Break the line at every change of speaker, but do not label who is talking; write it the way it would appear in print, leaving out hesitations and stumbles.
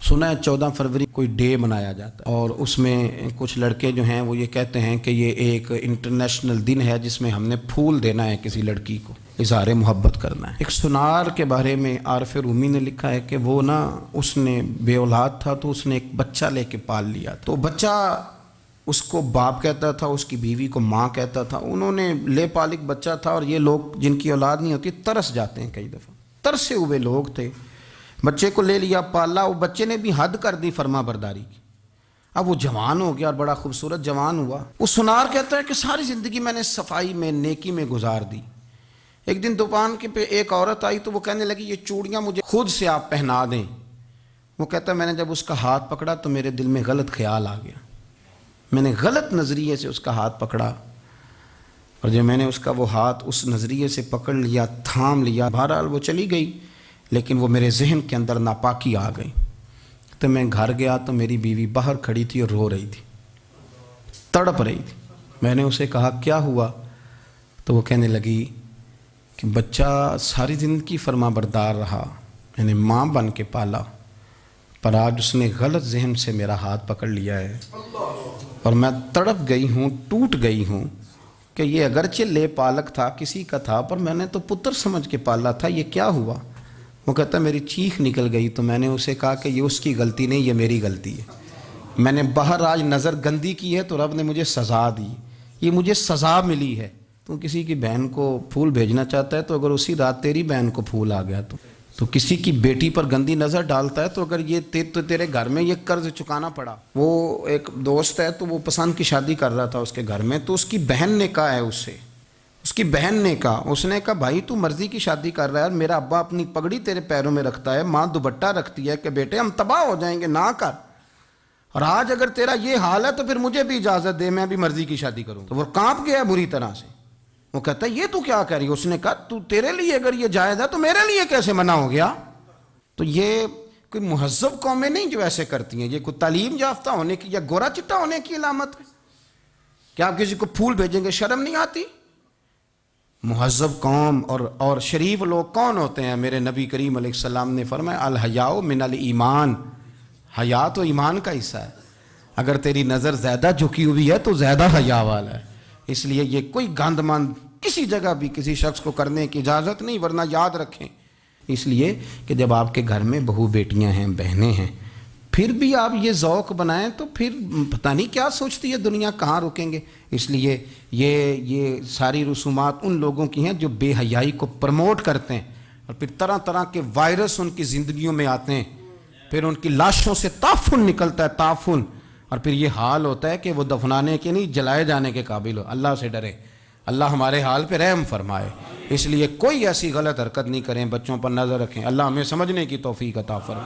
سنا ہے 14 فروری کوئی ڈے منایا جاتا ہے اور اس میں کچھ لڑکے جو ہیں وہ یہ کہتے ہیں کہ یہ ایک انٹرنیشنل دن ہے جس میں ہم نے پھول دینا ہے کسی لڑکی کو، اظہار محبت کرنا ہے۔ ایک سنار کے بارے میں عارف رومی نے لکھا ہے کہ وہ اس نے بے اولاد تھا تو اس نے ایک بچہ لے کے پال لیا، تو بچہ اس کو باپ کہتا تھا، اس کی بیوی کو ماں کہتا تھا۔ انہوں نے لے پال ایک بچہ تھا، اور یہ لوگ جن کی اولاد نہیں ہوتی ترس جاتے ہیں، کئی دفعہ ترسے ہوئے لوگ تھے، بچے کو لے لیا، پالا، وہ بچے نے بھی حد کر دی فرما برداری کی۔ اب وہ جوان ہو گیا اور بڑا خوبصورت جوان ہوا۔ وہ سنار کہتا ہے کہ ساری زندگی میں نے صفائی میں، نیکی میں گزار دی۔ ایک دن دکان کے پہ ایک عورت آئی تو وہ کہنے لگی یہ چوڑیاں مجھے خود سے آپ پہنا دیں۔ وہ کہتا ہے میں نے جب اس کا ہاتھ پکڑا تو میرے دل میں غلط خیال آ گیا، میں نے غلط نظریے سے اس کا ہاتھ پکڑا، اور جب میں نے اس کا وہ ہاتھ اس نظریے سے پکڑ لیا، تھام لیا، بہرحال وہ چلی گئی، لیکن وہ میرے ذہن کے اندر ناپاکی آ گئی۔ تو میں گھر گیا تو میری بیوی باہر کھڑی تھی اور رو رہی تھی، تڑپ رہی تھی۔ میں نے اسے کہا کیا ہوا؟ تو وہ کہنے لگی کہ بچہ ساری زندگی فرما بردار رہا، میں نے ماں بن کے پالا، پر آج اس نے غلط ذہن سے میرا ہاتھ پکڑ لیا ہے، اور میں تڑپ گئی ہوں، ٹوٹ گئی ہوں کہ یہ اگرچہ لے پالک تھا، کسی کا تھا، پر میں نے تو پتر سمجھ کے پالا تھا، یہ کیا ہوا؟ وہ کہتا میری چیخ نکل گئی، تو میں نے اسے کہا کہ یہ اس کی غلطی نہیں، یہ میری غلطی ہے۔ میں نے باہر آج نظر گندی کی ہے تو رب نے مجھے سزا دی، یہ مجھے سزا ملی ہے۔ تو کسی کی بہن کو پھول بھیجنا چاہتا ہے تو اگر اسی رات تیری بہن کو پھول آ گیا تو کسی کی بیٹی پر گندی نظر ڈالتا ہے تو اگر یہ تیرے گھر میں یہ قرض چکانا پڑا۔ وہ ایک دوست ہے تو وہ پسند کی شادی کر رہا تھا اس کے گھر میں، تو اس کی بہن نے کہا ہے اس کی بہن نے کہا، اس نے کہا بھائی تو مرضی کی شادی کر رہا ہے، میرا ابا اپنی پگڑی تیرے پیروں میں رکھتا ہے، ماں دوپٹہ رکھتی ہے کہ بیٹے ہم تباہ ہو جائیں گے، نہ کر، اور آج اگر تیرا یہ حال ہے تو پھر مجھے بھی اجازت دے، میں بھی مرضی کی شادی کروں۔ تو وہ کانپ گیا بری طرح سے، وہ کہتا ہے یہ تو کیا کر رہی ہے؟ اس نے کہا تو تیرے لیے اگر یہ جائز ہے تو میرے لیے کیسے منع ہو گیا؟ تو یہ کوئی مہذب قومیں نہیں جو ایسے کرتی ہیں، یہ کوئی تعلیم یافتہ ہونے کی یا گورا چٹا ہونے کی علامت ہے؟ کیا آپ کسی کو پھول بھیجیں گے؟ شرم نہیں آتی؟ مہذب قوم اور شریف لوگ کون ہوتے ہیں؟ میرے نبی کریم علیہ السلام نے فرمایا الحیاء من الایمان، حیا تو ایمان کا حصہ ہے، اگر تیری نظر زیادہ جھکی ہوئی ہے تو زیادہ حیا والا ہے۔ اس لیے یہ کوئی گند مند کسی جگہ بھی کسی شخص کو کرنے کی اجازت نہیں، ورنہ یاد رکھیں اس لیے کہ جب آپ کے گھر میں بہو بیٹیاں ہیں، بہنیں ہیں، پھر بھی آپ یہ ذوق بنائیں تو پھر پتہ نہیں کیا سوچتی ہے دنیا، کہاں رکیں گے۔ اس لیے یہ ساری رسومات ان لوگوں کی ہیں جو بے حیائی کو پروموٹ کرتے ہیں، اور پھر طرح طرح کے وائرس ان کی زندگیوں میں آتے ہیں، پھر ان کی لاشوں سے تعفن نکلتا ہے، تعفن، اور پھر یہ حال ہوتا ہے کہ وہ دفنانے کے نہیں جلائے جانے کے قابل ہو۔ اللہ سے ڈرے، اللہ ہمارے حال پہ رحم فرمائے۔ اس لیے کوئی ایسی غلط حرکت نہیں کریں، بچوں پر نظر رکھیں۔ اللہ ہمیں سمجھنے کی توفیق عطا فرمائے۔